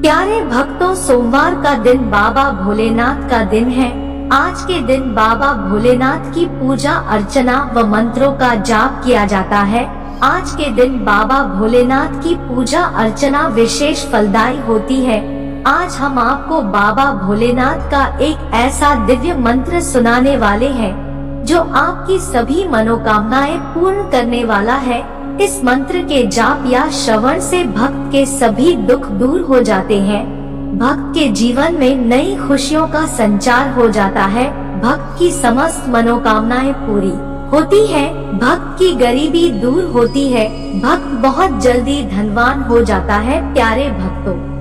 प्यारे भक्तों, सोमवार का दिन बाबा भोलेनाथ का दिन है। आज के दिन बाबा भोलेनाथ की पूजा अर्चना व मंत्रों का जाप किया जाता है। आज के दिन बाबा भोलेनाथ की पूजा अर्चना विशेष फलदायी होती है। आज हम आपको बाबा भोलेनाथ का एक ऐसा दिव्य मंत्र सुनाने वाले हैं जो आपकी सभी मनोकामनाएं पूर्ण करने वाला है। इस मंत्र के जाप या श्रवण से भक्त के सभी दुख दूर हो जाते हैं। भक्त के जीवन में नई खुशियों का संचार हो जाता है। भक्त की समस्त मनोकामनाएं पूरी होती है। भक्त की गरीबी दूर होती है। भक्त बहुत जल्दी धनवान हो जाता है। प्यारे भक्तों,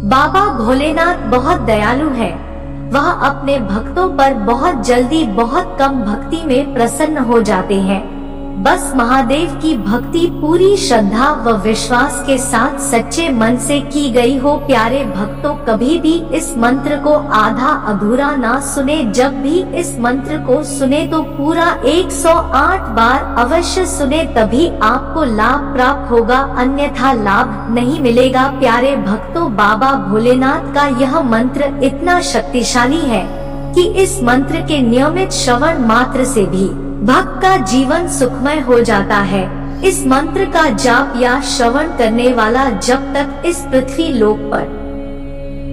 बाबा भोलेनाथ बहुत दयालु है। वह अपने भक्तों पर बहुत जल्दी बहुत कम भक्ति में प्रसन्न हो जाते हैं। बस महादेव की भक्ति पूरी श्रद्धा व विश्वास के साथ सच्चे मन से की गई हो। प्यारे भक्तों, कभी भी इस मंत्र को आधा अधूरा ना सुने। जब भी इस मंत्र को सुने तो पूरा 108 बार अवश्य सुने, तभी आपको लाभ प्राप्त होगा, अन्यथा लाभ नहीं मिलेगा। प्यारे भक्तों, बाबा भोलेनाथ का यह मंत्र इतना शक्तिशाली है कि इस मंत्र के नियमित श्रवण मात्र से भी भक्त का जीवन सुखमय हो जाता है। इस मंत्र का जाप या श्रवण करने वाला जब तक इस पृथ्वी लोक पर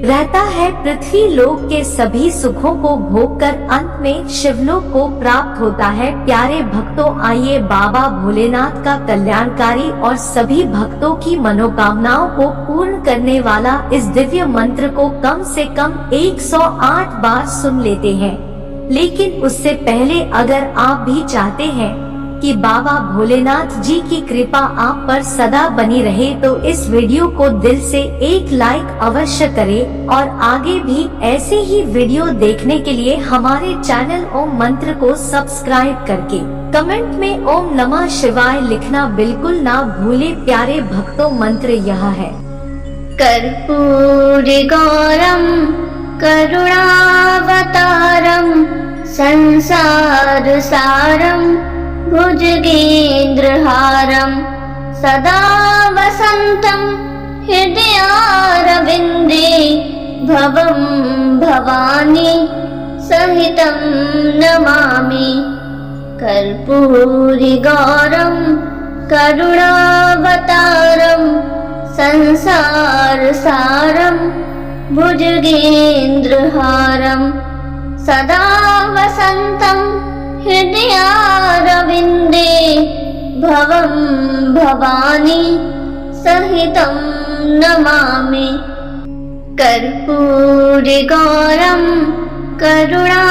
रहता है, पृथ्वी लोक के सभी सुखों को भोगकर अंत में शिवलोक को प्राप्त होता है। प्यारे भक्तों, आइए बाबा भोलेनाथ का कल्याणकारी और सभी भक्तों की मनोकामनाओं को पूर्ण करने वाला इस दिव्य मंत्र को कम से कम 108 बार सुन लेते हैं। लेकिन उससे पहले अगर आप भी चाहते हैं कि बाबा भोलेनाथ जी की कृपा आप पर सदा बनी रहे, तो इस वीडियो को दिल से एक लाइक अवश्य करें और आगे भी ऐसे ही वीडियो देखने के लिए हमारे चैनल ओम मंत्र को सब्सक्राइब करके कमेंट में ओम नमः शिवाय लिखना बिल्कुल ना भूले। प्यारे भक्तों, मंत्र यह है। कर्पूरी गौरम करुणावतारम संसार सारम भुजगेन्द्रहारम सदा वसंतम हृदयारविंदे भवं भवानी सहितं नमामि। कर्पूरी गौरम करुणावतारम संसार सारम भुजगेन्द्रहारम सदा वसंतम हृदयारविंदे भवं भवानी सहितं नमामि। कर्पूरी गौरम करुणावतारम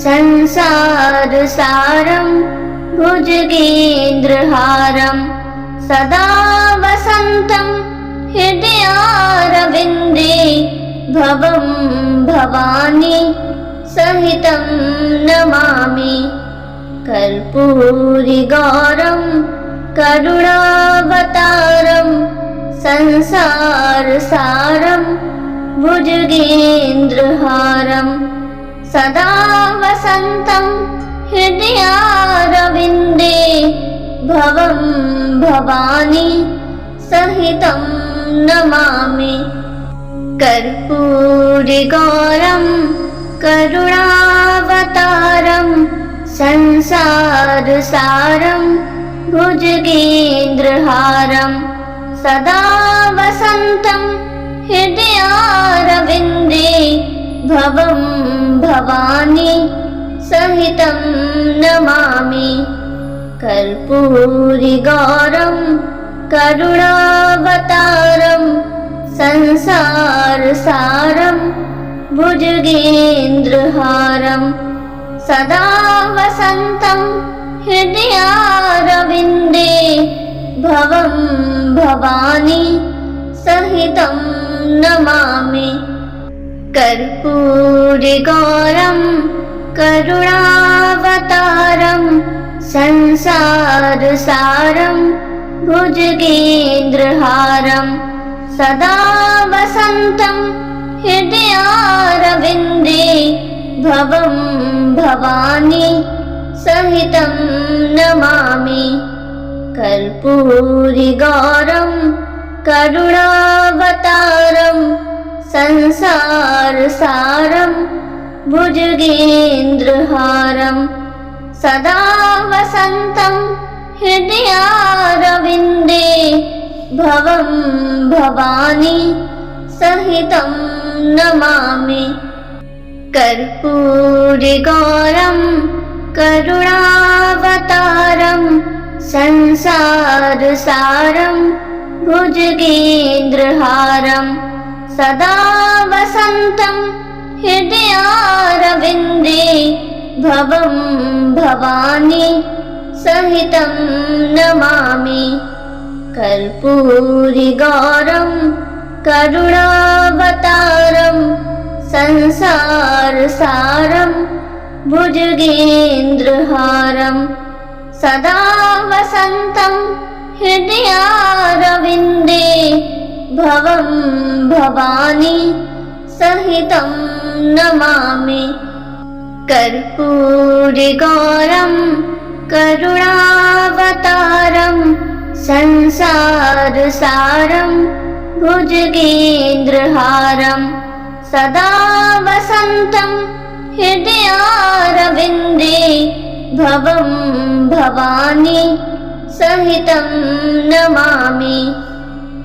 संसार सारम भुजगेन्द्रहारम सदा वसंतम हृदयारविंदे भवं भवानी सहितं नमामि। कर्पूरी गौरम करुणावतारम संसार सारम भुजगेन्द्रहारम सदा वसंतम हृदयारविंदे भवं भवानी सहितं नमामि। कर्पूरी गौरम करुणावतारम संसार सारम भुजगेन्द्रहारम सदा वसंतम हृदयारविंदे भवं भवानी सहितं नमामि। कर्पूरी गौरम करुणावतारम संसार सारम भुजगेन्द्रहारम सदा वसंतम हृदयारविंदे भवं भवानी सहितं नमामि। कर्पूरी गौरम करुणावतारम संसार सारम भुजगेन्द्रहारम सदा वसंतम हृदयारविंदे भवं भवानी सहितं नमामि। कर्पूरी गौरम करुणावतारं संसारसारं भुजगेन्द्रहारं सदा वसन्तं हृदयारविन्दे भवं भवानी सहितं नमामि। कर्पूरिगौरं करुणावतारं संसारसारं भुजगेन्द्रहारं सदा वसन्तं हृदयारविन्दे भवं भवानी सहितं नमामि। कर्पूरिगौरं करुणावतारं संसारसारं भुजगेन्द्रहारं सदा वसन्तं हृदयारविन्दे भवं भवानी सहितं नमामि। कर्पूरिगौरं करुणावतारं संसारसारं भुजगेन्द्रहारं सदा वसन्तं हृदयारविन्दे भवं भवानी सहितं नमामि।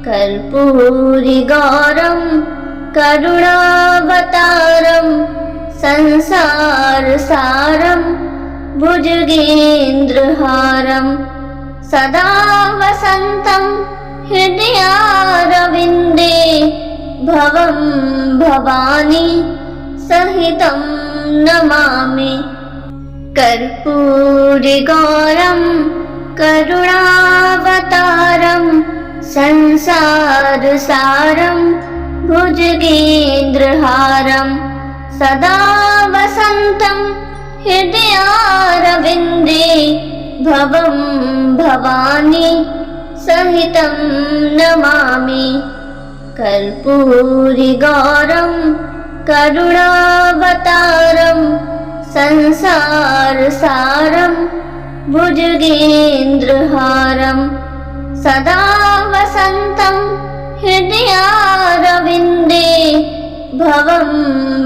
कर्पूरिगौरं करुणावतारं संसारसारं भुजगेन्द्रहारं सदा वसन्तं हृदयारविन्दे भवं भवानी सहितं नमामि। कर्पूरिगौरं करुणावतारं संसारसारं भुजगेन्द्रहारं सदा वसन्तं हृदयारविन्दे भवं भवानी सहितं नमामि। कर्पूरिगौरं करुणावतारं संसारसारं भुजगेन्द्रहारं सदा वसन्तं हृदयारविन्दे भवं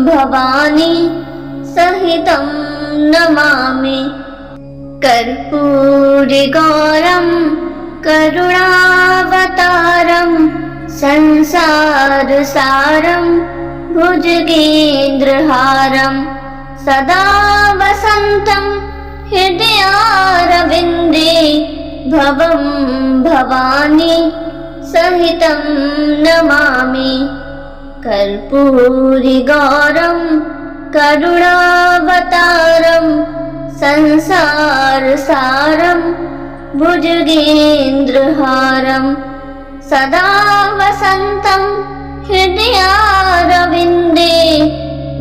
भवानी सहितं नमामि। कर्पूरिगौरं करुणावतारं संसारसारं भुजगेन्द्रहारं सदा वसन्तं हृदयारविन्दे भवं भवानी सहितं नमामि। कर्पूरिगौरं करुणावतारं संसारसारं भुजगेन्द्रहारं सदा वसन्तं हृदयारविन्दे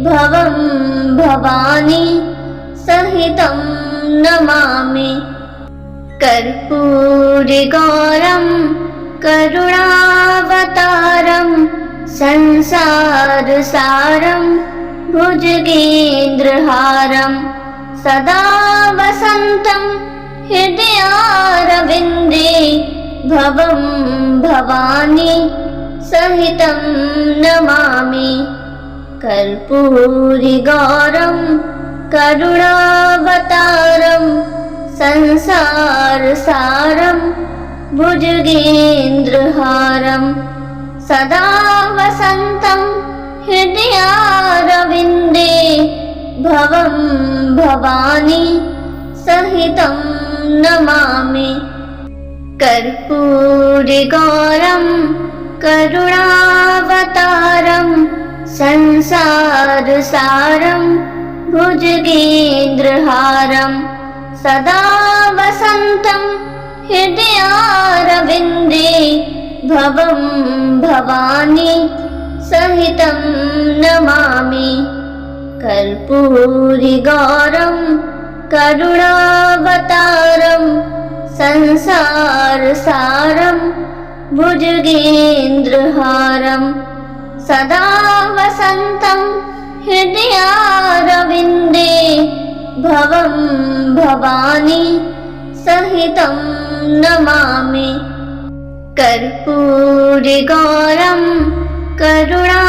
भवं भवानी सहितं नमामि। कर्पूरिगौरं करुणावतारं संसारसारं भुजगेन्द्रहारं सदा वसन्तं हृदयारविन्दे भवं भवानी सहितं नमामि। कर्पूरिगौरं करुणावतारं संसारसारं भुजगेन्द्रहारं सदा वसन्तं हृदयारविन्दे भवं भवानी सहितं नमामि। कर्पूरिगौरं करुणावतारं संसारसारं भुजगेन्द्रहारं सदा वसन्तं हृदयारविन्दे भवं भवानी सहितं नमामि। कर्पूरिगौरं करुणावतारं संसारसारं भुजगेन्द्रहारं सदा वसन्तं हृदयारविन्दे भवं भवानी सहितं नमामि। कर्पूरिगौरं करुणावतारं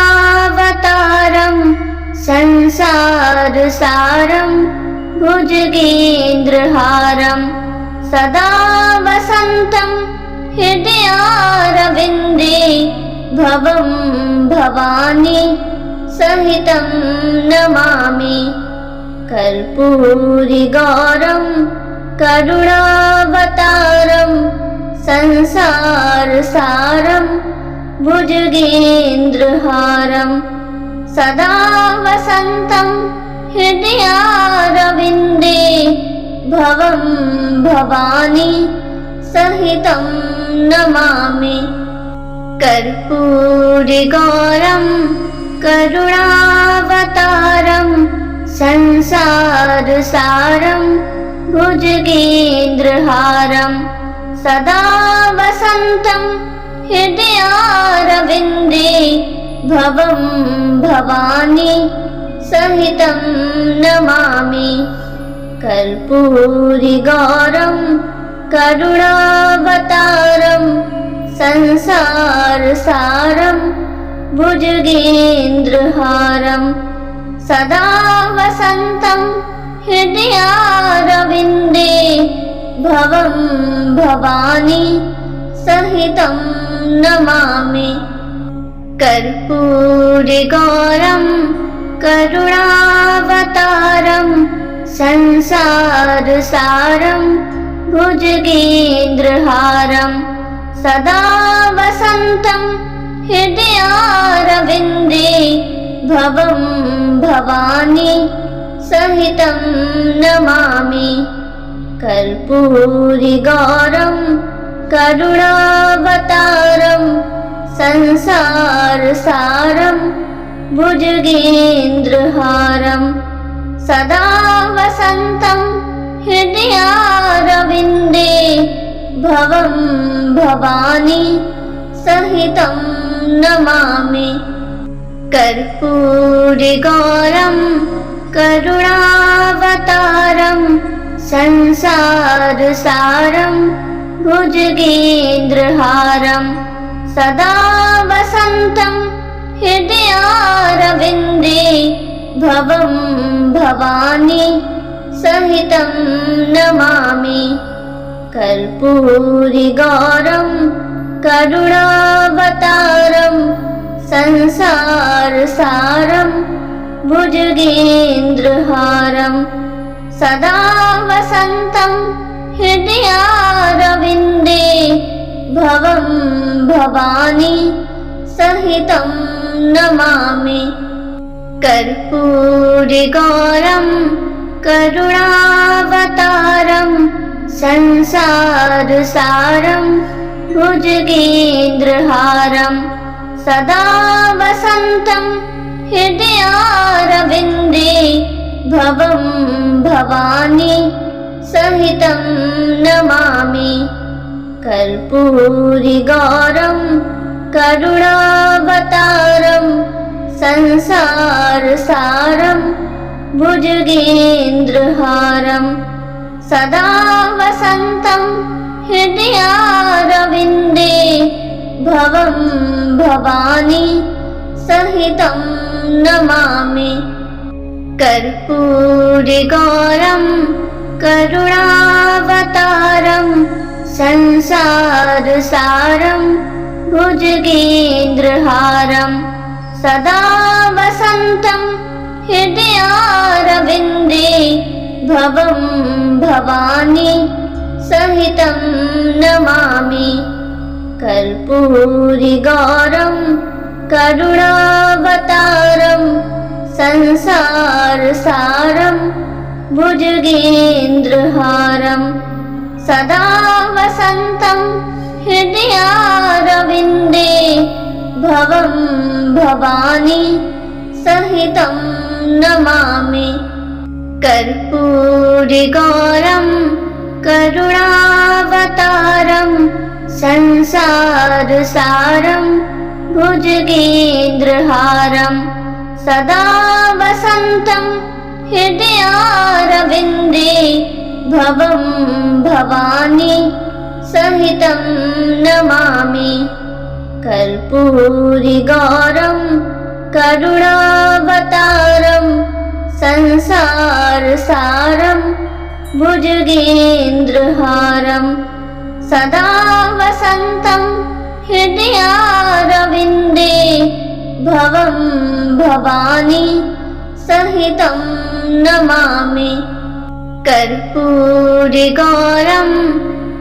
संसारसारं भुजगेन्द्रहारं सदा वसन्तं हृदयारविन्दे भवं भवानी सहितं नमामि। कर्पूरिगौरं करुणावतारं संसारसारं भुजगेन्द्रहारं सदा वसन्तं हृदयारविन्दे भवं भवानी सहितं नमामि। कर्पूरिगौरं करुणावतारं संसारसारं भुजगेन्द्रहारं सदा वसन्तं हृदयारविन्दे भवं भवानी सहितं नमामि। कर्पूरिगौरं करुणावतारं संसारसारं भुजगेन्द्रहारं सदा वसन्तं हृदयारविन्दे भवं भवानी सहितं नमामि। कर्पूरिगौरं करुणावतारं संसारसारं भुजगेन्द्रहारं सदा वसन्तं हृदयारविन्दे भवं भवानी सहितं नमामि। कर्पूरिगौरं करुणावतारं संसारसारं भुजगेन्द्रहारं सदा वसन्तं हृदयारविन्दे भवं भवानी सहितं नमामि। कर्पूरिगौरं करुणावतारं संसारसारं भुजगेन्द्रहारं सदा वसन्तं हृदयारविन्दे भवं भवानी सहितं नमामि। कर्पूरिगौरं करुणावतारं संसारसारं भुजगेन्द्रहारं सदा वसन्तं हृदयारविन्दे भवं भवानी सहितं नमामि। कर्पूरिगौरं करुणावतारं संसारसारं भुजगेन्द्रहारं सदा वसन्तं हृदयारविन्दे भवं भवानी सहितं नमामि। कर्पूरिगौरं करुणावतारं संसारसारं भुजगेन्द्रहारं सदा वसन्तं हृदयारविन्दे भवं भवानी सहितं नमामि। कर्पूरिगौरं करुणावतारं संसारसारं भुजगेन्द्रहारं सदा वसन्तं हृदयारविन्दे भवं भवानी सहितं नमामि। कर्पूरिगौरं करुणावतारं संसारसारं भुजगेन्द्रहारं सदा वसन्तं हृदयारविन्दे भवं भवानी सहितं नमामि। कर्पूरिगौरं करुणावतारं संसारसारं भुजगेन्द्रहारं सदा वसन्तं हृदयारविन्दे भवं भवानी सहितं नमामि कर्पूरिगौरं करुणावतारं संसारसारं भुजगेन्द्रहारं सदा वसन्तं हृदयारविन्दे भवं भवानी सहितं नमामि कर्पूरिगौरं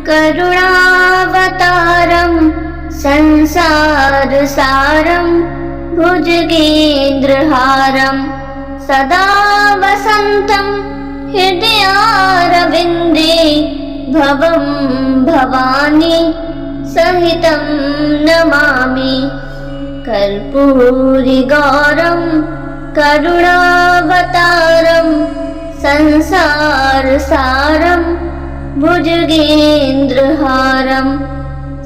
करुणावतारं संसारसारं भुजगेन्द्रहारं सदा वसन्तं हृदयारविन्दे भवं भवानी सहितं नमामि कर्पूरिगौरं करुणावतारं संसारसारं भुजगेन्द्रहारं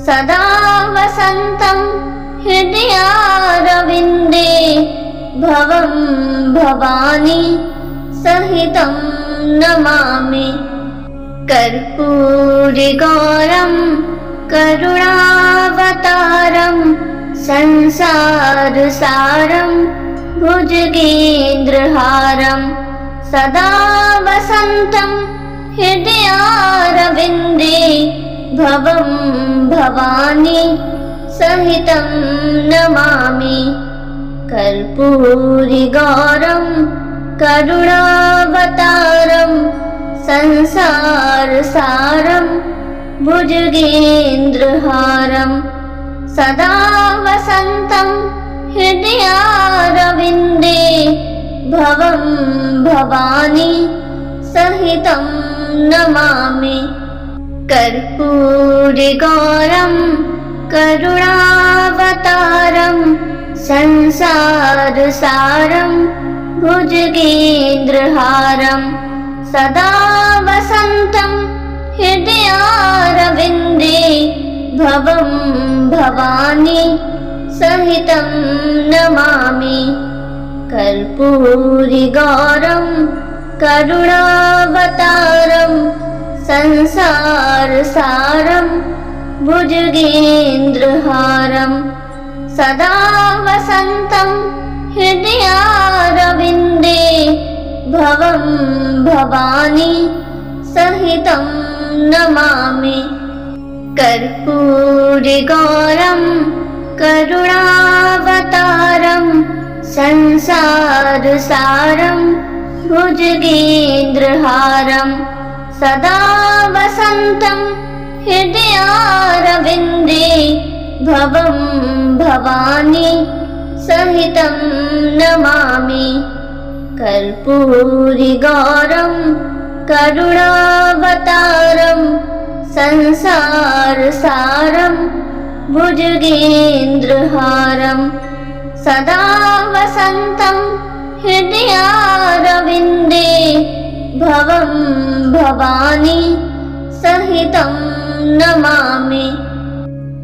सदा वसन्तं हृदयारविन्दे भवं भवानी सहितं नमामि कर्पूरिगौरं करुणावतारं संसारसारं भुजगेन्द्रहारं सदा वसन्तं हृदयारविन्दे भवं भवानी सहितं नमामि कर्पूरिगौरं करुणावतारं संसारसारं भुजगेन्द्रहारं सदा वसन्तं हृदयारविन्दे भवं भवानी सहितं नमामि कर्पूरिगौरं करुणावतारं संसारसारं भुजगेन्द्रहारं सदा वसन्तं हृदयारविन्दे भवं भवानी सहितं नमामि कर्पूरिगौरं करुणावतारं संसारसारं भुजगेन्द्रहारं सदा वसन्तं हृदयारविन्दे भवं भवानी सहितं नमामि कर्पूरिगौरं करुणावतारं संसारसारं भुजगेन्द्रहारं सदा वसन्तं हृदयारविन्दे भवं भवानी सहितं नमामि कर्पूरिगौरं करुणावतारं संसारसारं भुजगेन्द्रहारं सदा वसन्तं हृदयारविन्दे भवं भवानी सहितं नमामि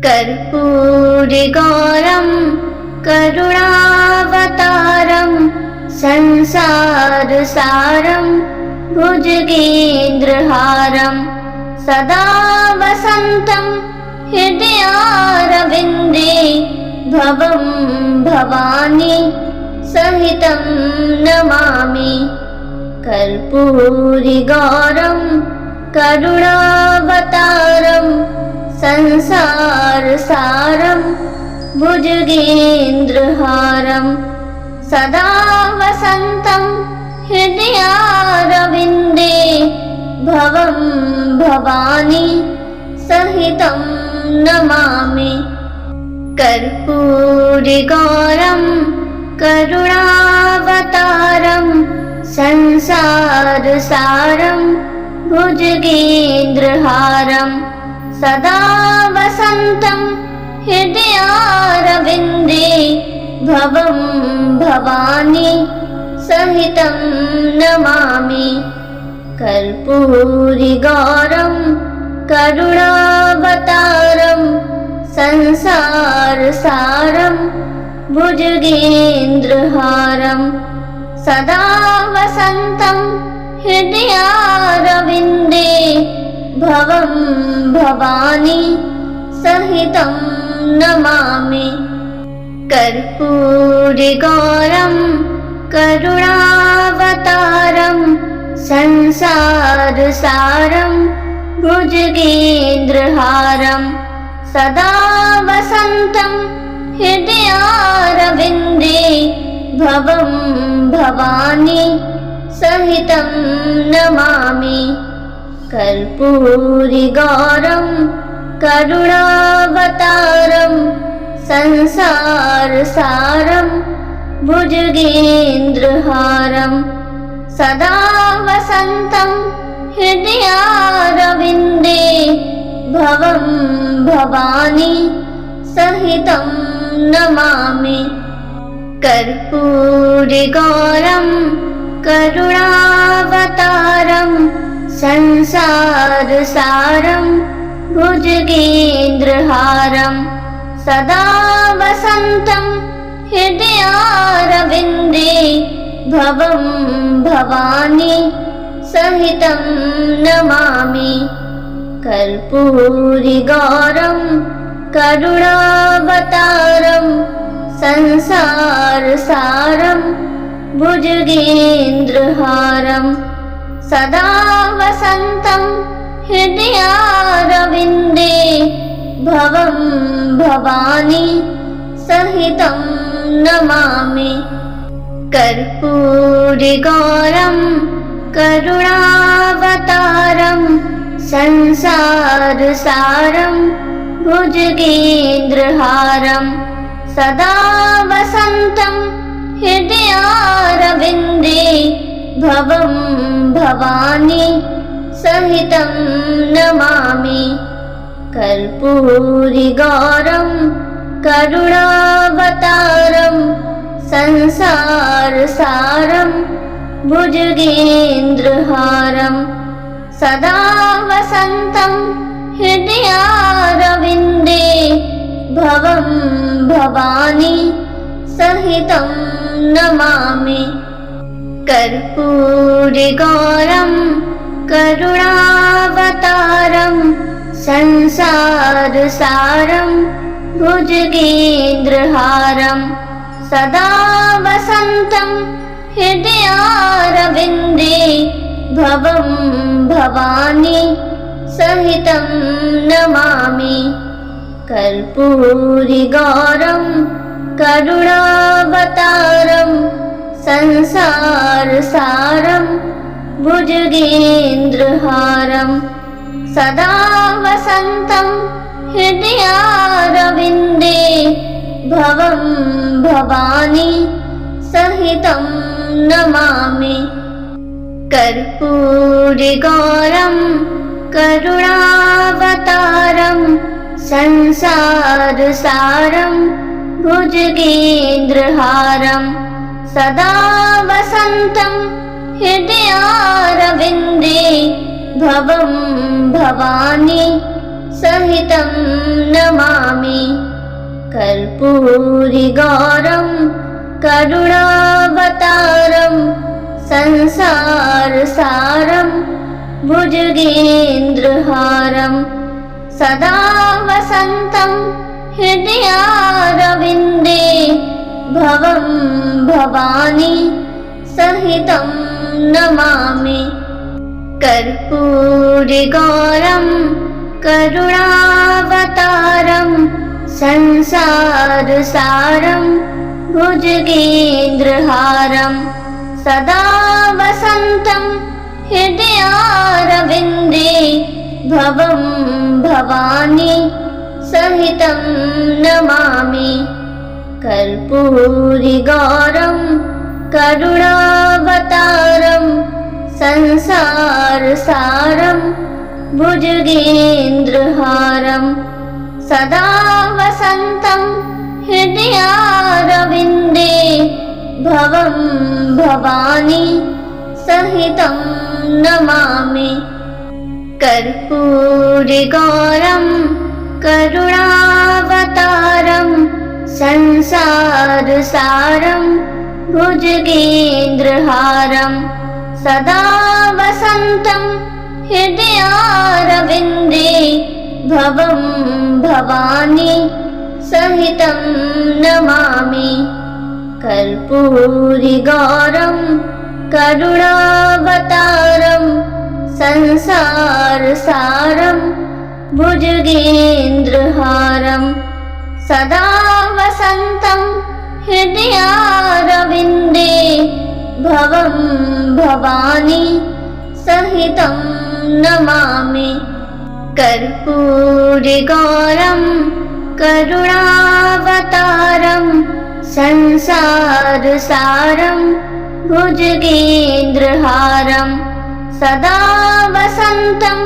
कर्पूरिगौरं करुणावतारं संसारसारं भुजगेन्द्रहारं सदा वसन्तं हृदयारविन्दे भवं भवानी सहितं नमामि कर्पूरिगौरं करुणावतारं संसारसारं भुजगेन्द्रहारं सदा वसन्तं हृदयारविन्दे भवं भवानी सहितं नमामि कर्पूरिगौरं करुणावतारं संसारसारं भुजगेन्द्रहारं सदा वसन्तं हृदयारविन्दे भवं भवानी सहितं नमामि कर्पूरिगौरं करुणावतारं संसारसारं भुजगेन्द्रहारं सदा वसन्तं हृदयारविन्दे भवं भवानी सहितं नमामि। कर्पूरिगौरं करुणावतारं संसारसारं भुजगेन्द्रहारं सदा वसन्तं हृदयारविन्दे भवं भवानी सहितं नमामि। कर्पूरिगौरं करुणावतारं संसारसारं भुजगेन्द्रहारं सदा वसन्तं हृदयारविन्दे भवं भवानी सहितं नमामि। कर्पूरिगौरं करुणावतारं संसारसारं भुजगेन्द्रहारं सदा वसन्तं हृदयारविन्दे भवं भवानी सहितं नमामि। कर्पूरिगौरं करुणावतारं संसारसारं भुजगेन्द्रहारं सदा वसन्तं हृदयारविन्दे भवं भवानी सहितं नमामि। कर्पूरिगौरं करुणावतारं संसारसारं भुजगेन्द्रहारं सदा वसन्तं हृदयारविन्दे भवं भवानी सहितं नमामि। कर्पूरिगौरं करुणावतारं संसारसारं भुजगेन्द्रहारं सदा वसन्तं हृदयारविन्दे भवं भवानी सहितं नमामि। कर्पूरिगौरं करुणावतारं संसारसारं भुजगेन्द्रहारं सदा वसन्तं हृदयारविन्दे भवं भवानी सहितं नमामि। कर्पूरिगौरं करुणावतारं संसारसारं भुजगेन्द्रहारं सदा वसन्तं हृदयारविन्दे भवं भवानी सहितं नमामि। कर्पूरिगौरं करुणावतारं संसारसारं भुजगेन्द्रहारं सदा वसन्तं हृदयारविन्दे भवं भवानी सहितं नमामि। कर्पूरिगौरं करुणावतारं संसारसारं भुजगेन्द्रहारं सदा वसन्तं हृदयारविन्दे भवं भवानी सहितं नमामि। कर्पूरिगौरं करुणावतारं संसारसारं भुजगेन्द्रहारं सदा वसन्तं हृदयारविन्दे भवं भवानी सहितं नमामि। कर्पूरिगौरं करुणावतारं संसारसारं भुजगेन्द्रहारं सदा वसन्तं हृदयारविन्दे भवं भवानी सहितं नमामि। कर्पूरिगौरं करुणावतारं संसारसारं भुजगेन्द्रहारं सदा वसन्तं हृदयारविन्दे भवं भवानी सहितं नमामि कर्पूरिगौरं करुणावतारं संसारसारं भुजगेन्द्रहारं सदा वसन्तं हृदयारविन्दे भवं भवानी सहितं नमामि कर्पूरिगौरं करुणावतारं संसारसारं भुजगेन्द्रहारं सदा वसन्तं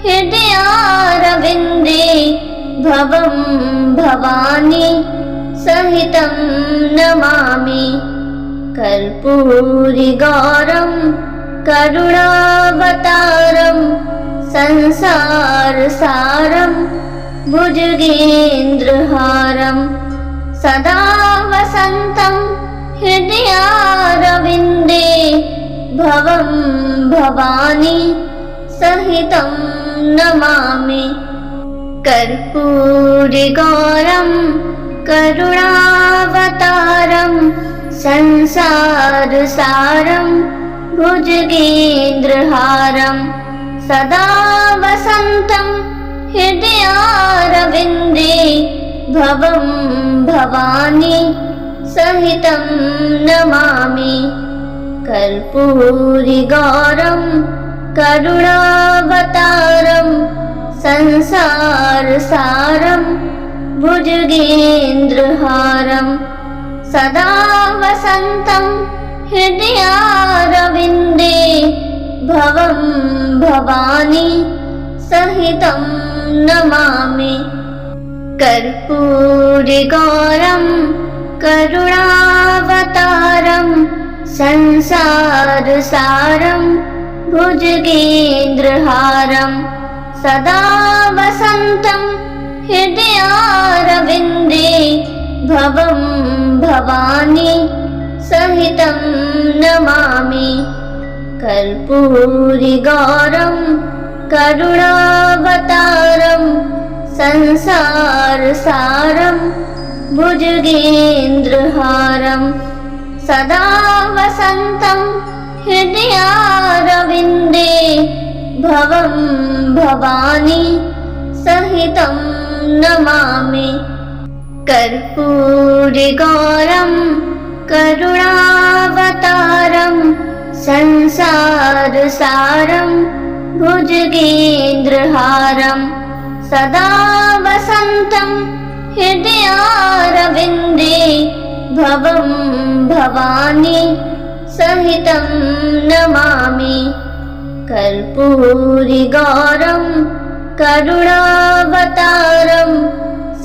हृदयारविन्दे भवं भवानी सहितं नमामि कर्पूरिगौरं करुणावतारं संसारसारं भुजगेन्द्रहारं सदा वसन्तं हृदयारविन्दे भवं भवानी सहितं नमामि कर्पूरिगौरं करुणावतारं संसारसारं भुजगेन्द्रहारं सदा वसन्तं हृदयारविन्दे भवं भवानी सहितं नमामि कर्पूरिगौरं करुणावतारं संसारसारं भुजगेन्द्रहारं सदा वसन्तं हृदयारविन्दे भवं भवानी सहितं नमामि कर्पूरिगौरं करुणावतारं संसारसारं भुजगेन्द्रहारं सदा वसन्तं हृदयारविन्दे भवं भवानी सहितं नमामि कर्पूरिगौरं करुणावतारं संसारसारं भुजगेन्द्रहारं सदा वसन्तं हृदयारविन्दे भवं भवानी सहितं नमामि कर्पूरिगौरं करुणावतारं संसारसारं भुजगेन्द्रहारं सदा वसन्तं हृदयारविन्दे भवं भवानी सहितं नमामि कर्पूरिगौरं करुणावतारं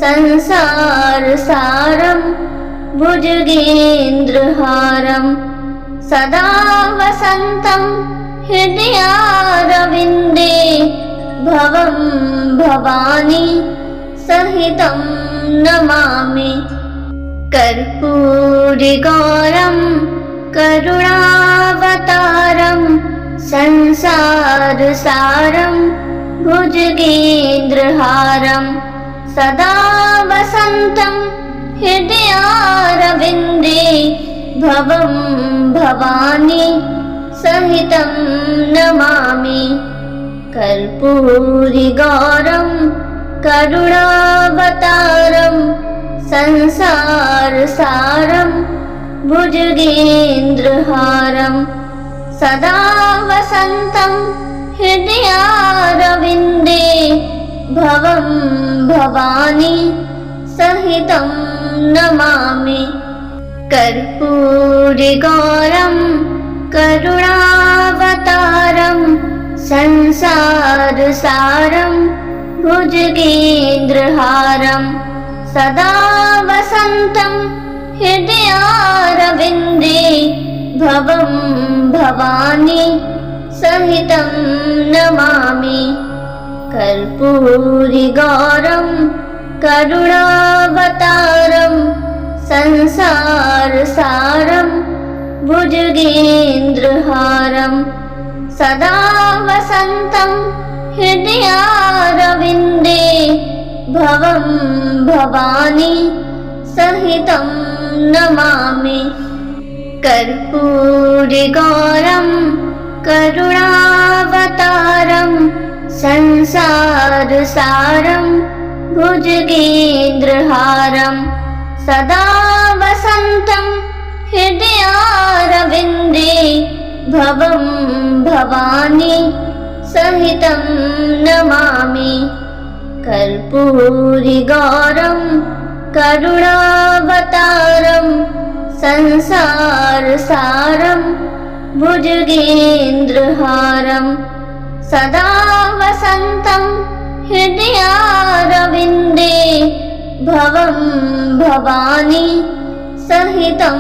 संसारसारं भुजगेन्द्रहारं सदा वसन्तं हृदयारविन्दे भवं भवानी सहितं नमामि कर्पूरिगौरं करुणावतारं संसारसारं भुजगेन्द्रहारं सदा वसन्तं हृदयारविन्दे भवं भवानी सहितं नमामि कर्पूरिगौरं करुणावतारं संसारसारं भुजगेन्द्रहारं सदा वसन्तं हृदयारविन्दे भवं भवानी सहितं नमामि कर्पूरिगौरं करुणावतारं संसारसारं भुजगेन्द्रहारं सदा वसन्तं हृदयारविन्दे भवं भवानी सहितं नमामि कर्पूरिगौरं करुणावतारं संसारसारं भुजगेन्द्रहारं सदा वसन्तं हृदयारविन्दे भवं भवानी सहितं नमामि। कर्पूरिगौरं करुणावतारं संसारसारं भुजगेन्द्रहारं सदा वसन्तं हृदयारविन्दे भवं भवानी सहितं नमामि। कर्पूरिगौरं करुणावतारं संसारसारं भुजगेन्द्रहारं सदा वसन्तं हृदयारविन्दे भवं भवानी सहितं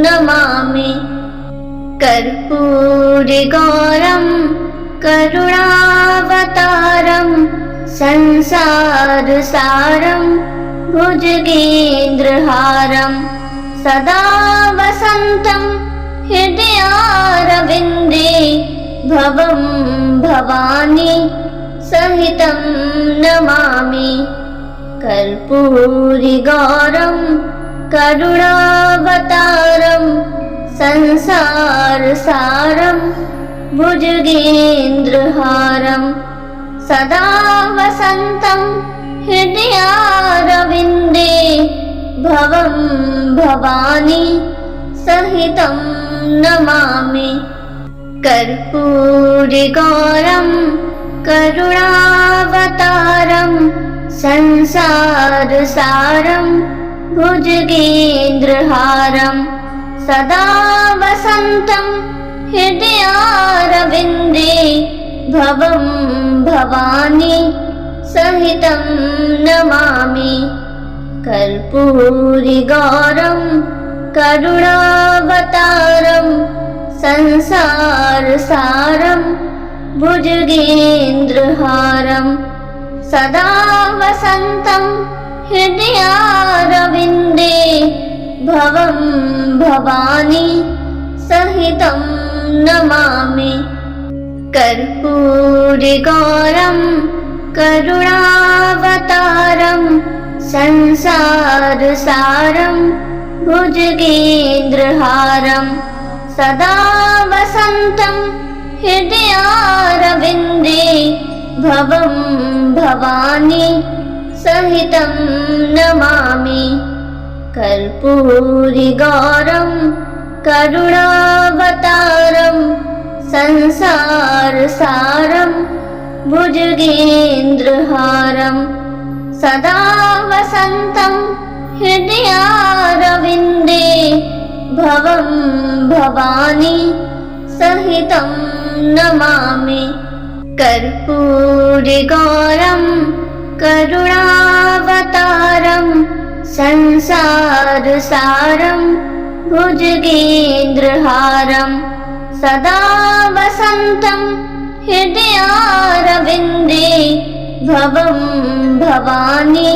नमामि। कर्पूरिगौरं करुणावतारं संसारसारं भुजगेन्द्रहारं सदा वसन्तं हृदयारविन्दे भवं भवानी सहितं नमामि। कर्पूरिगौरं करुणावतारं संसारसारं भुजगेन्द्रहारं सदा वसन्तं हृदयारविन्दे भवं भवानी सहितं नमामि। कर्पूरिगौरं करुणावतारं संसारसारं भुजगेन्द्रहारं सदा वसन्तं हृदयारविन्दे भवं भवानी सहितं नमामि। कर्पूरिगौरं करुणावतारं संसारसारं भुजगेन्द्रहारं सदा वसन्तं हृदयारविन्दे भवं भवानी सहितं नमामि। कर्पूरिगौरं करुणावतारं संसारसारं भुजगेन्द्रहारं सदा वसन्तं हृदयारविन्दे भवं भवानी सहितं नमामि। कर्पूरिगौरं करुणावतारं संसारसारं भुजगेन्द्रहारं सदा वसन्तं हृदयारविन्दे भवं भवानी सहितं नमामि। कर्पूरिगौरं करुणावतारं संसारसारं भुजगेन्द्रहारं सदा वसन्तं हृदयारविन्दे भवं भवानी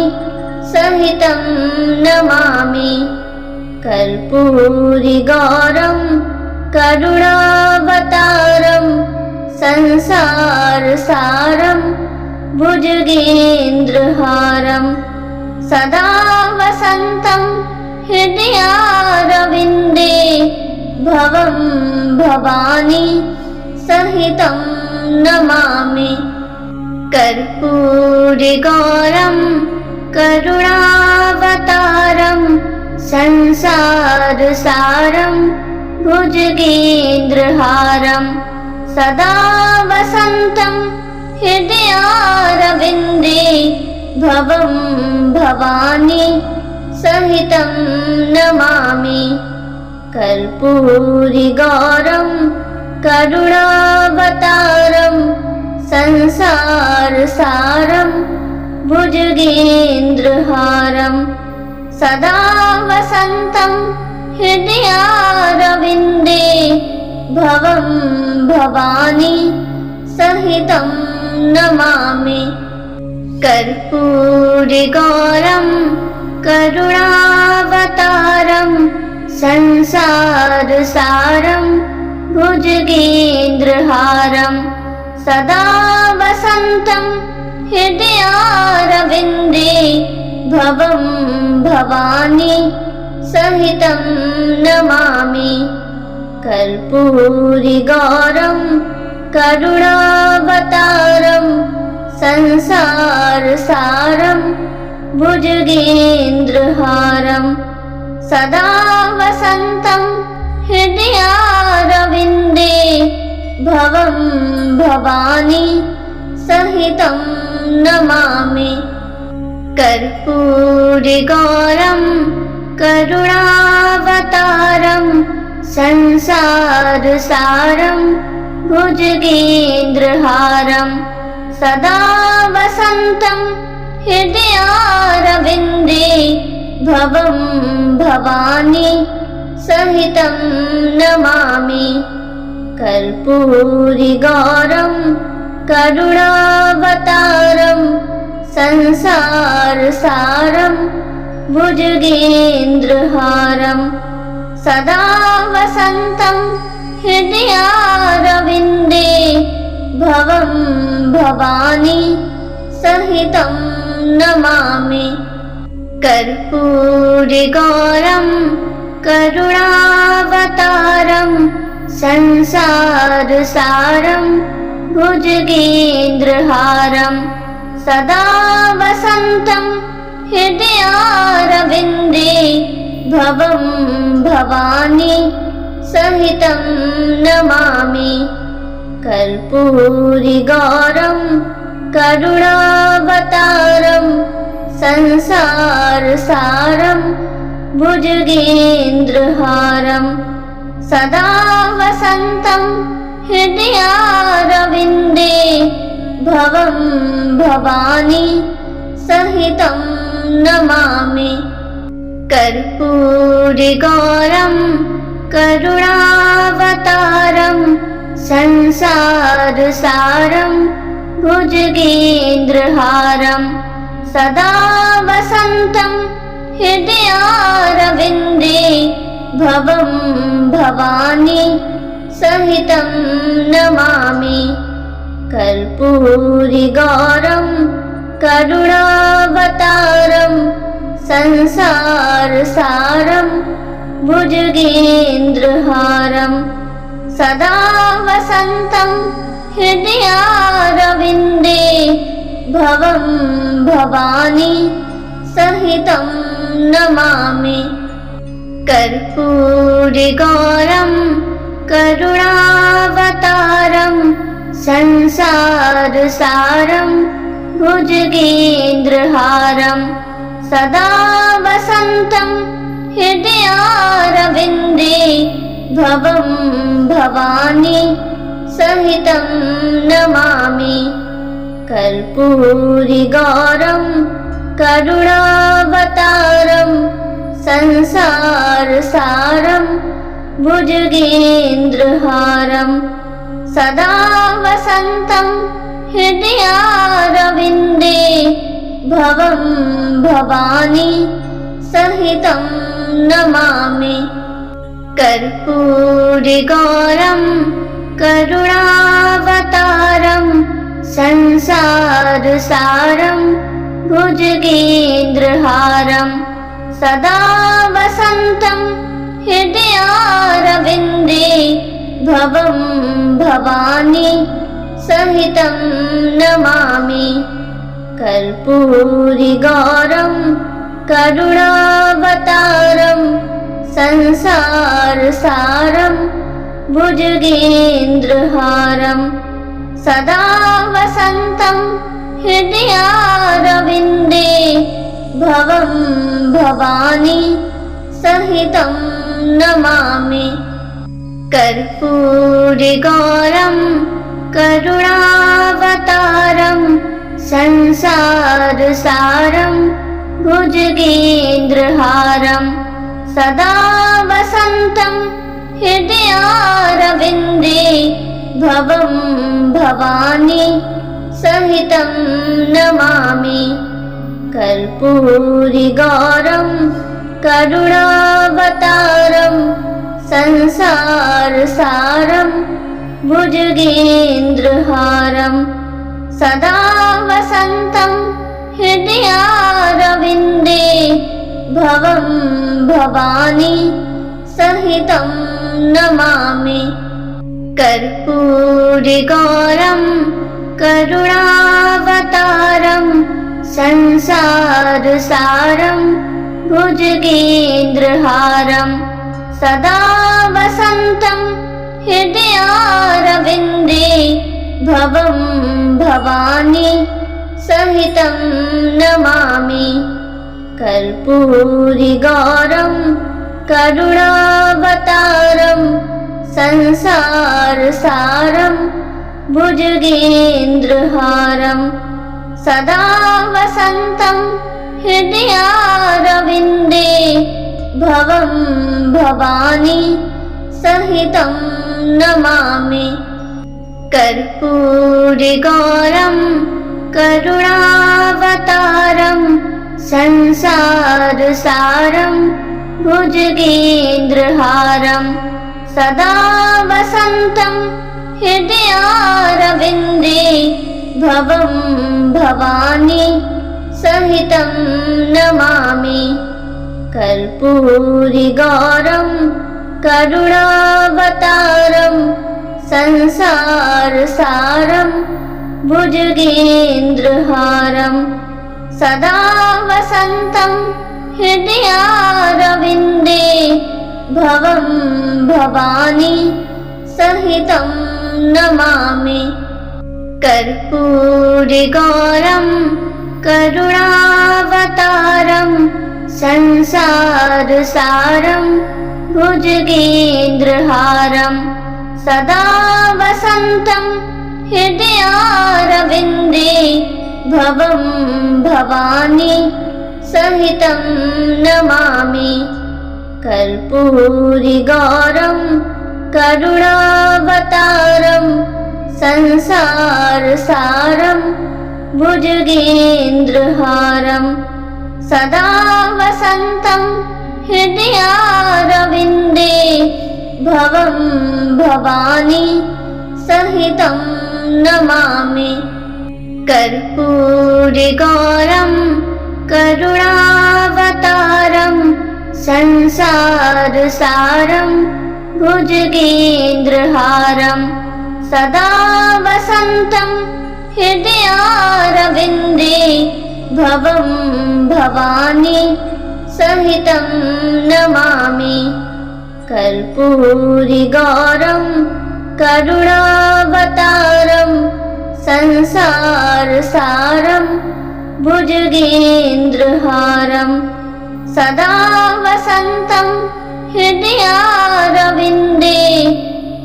सहितं नमामि। कर्पूरिगौरं करुणावतारं संसारसारं भुजगेन्द्रहारं सदा वसन्तं हृदयारविन्दे भवं भवानी सहितं नमामि। कर्पूरिगौरं करुणावतारं संसारसारं भुजगेन्द्रहारं सदा वसन्तं हृदयारविन्दे भवं भवानी सहितं नमामि। कर्पूरिगौरं करुणावतारं संसारसारं भुजगेन्द्रहारं सदा वसन्तं हृदयारविन्दे भवं भवानी सहितं नमामि। कर्पूरिगौरं करुणावतारं संसारसारं भुजगेन्द्रहारं सदा वसन्तं हृदयारविन्दे भवं भवानी सहितं नमामि। कर्पूरिगौरं करुणावतारं संसारसारं भुजगेन्द्रहारं सदा वसन्तं हृदयारविन्दे भवं भवानी सहितं नमामि। कर्पूरिगौरं करुणावतारं संसारसारं भुजगेन्द्रहारं सदा वसन्तं हृदयारविन्दे भवं भवानी सहितं नमामि। कर्पूरिगौरं करुणावतारं संसारसारं भुजगेन्द्रहारं सदा वसन्तं हृदयारविन्दे भवं भवानी सहितं नमामि। कर्पूरिगौरं करुणावतारं संसारसारं भुजगेन्द्रहारं सदा वसन्तं हृदयारविन्दे भवं भवानी सहितं नमामि। कर्पूरिगौरं करुणावतारं संसारसारं भुजगेन्द्रहारं सदा वसन्तं हृदयारविन्दे भवं भवानी सहितं नमामि। कर्पूरिगौरं करुणावतारं संसारसारं भुजगेन्द्रहारं सदा वसन्तं हृदयारविन्दे भवं भवानी सहितं नमामि। कर्पूरिगौरं करुणावतारं संसारसारं भुजगेन्द्रहारं सदा वसन्तं हृदयारविन्दे भवं भवानी सहितं नमामि। कर्पूरिगौरं करुणावतारं संसारसारं भुजगेन्द्रहारं सदा वसन्तं हृदयारविन्दे भवं भवानी सहितं नमामि। कर्पूरिगौरं करुणावतारं संसारसारं भुजगेन्द्रहारं सदा वसन्तं हृदयारविन्दे भवं भवानी सहितं नमामि। कर्पूरिगौरं करुणावतारं संसारसारं भुजगेन्द्रहारं सदा वसन्तं हृदयारविन्दे भवं भवानी सहितं नमामि। कर्पूरिगौरं करुणावतारं संसारसारं भुजगेन्द्रहारं सदा वसन्तं हृदयारविन्दे भवं भवानी सहितं नमामि। कर्पूरिगौरं करुणावतारं संसारसारं भुजगेन्द्रहारं सदा वसन्तं हृदयारविन्दे भवं भवानी सहितं नमामि। कर्पूरिगौरं करुणावतारं संसारसारं भुजगेन्द्रहारं सदा वसन्तं हृदयारविन्दे भवं भवानी सहितं नमामि। कर्पूरिगौरं करुणावतारं संसारसारं भुजगेन्द्रहारं सदा वसन्तं हृदयारविन्दे भवं भवानी सहितं नमामि। कर्पूरिगौरं करुणावतारं संसारसारं भुजगेन्द्रहारं सदा वसन्तं हृदयारविन्दे भवं भवानी सहितं नमामि। कर्पूरिगौरं करुणावतारं संसारसारं भुजगेन्द्रहारं सदा वसन्तं हृदयारविन्दे भवं भवानी सहितं नमामि। कर्पूरिगौरं करुणावतारं संसारसारं भुजगेन्द्रहारं सदा वसन्तं हृदयारविन्दे भवं भवानी सहितं नमामि। कर्पूरिगौरं करुणावतारं संसारसारं भुजगेन्द्रहारं सदा वसन्तं हृदयारविन्दे भवं भवानी सहितं नमामि। कर्पूरिगौरं करुणावतारं संसारसारं भुजगेन्द्रहारं सदा वसन्तं हृदयारविन्दे भवं भवानी सहितं नमामि। कर्पूरिगौरं करुणावतारं संसारसारं भुजगेन्द्रहारं सदा वसन्तं हृदयारविन्दे भवं भवानी सहितं नमामि। कर्पूरिगौरं करुणावतारं संसारसारं भुजगेन्द्रहारं सदा वसन्तं हृदयारविन्दे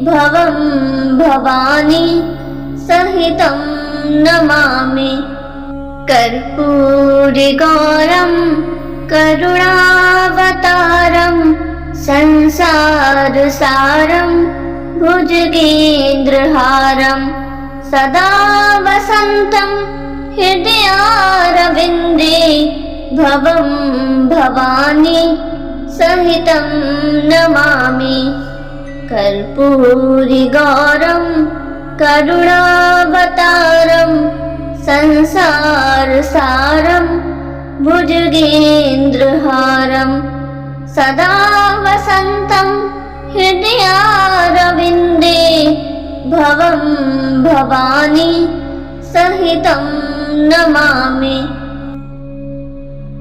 भवं भवानी सहितं नमामि। कर्पूरिगौरं करुणावतारं संसारसारं भुजगेन्द्रहारं सदा वसन्तं हृदयारविन्दे भवं भवानी सहितं नमामि। कर्पूरिगौरं करुणावतारं संसारसारं भुजगेन्द्रहारं सदा वसन्तं हृदयारविन्दे भवं भवानी सहितं नमामि।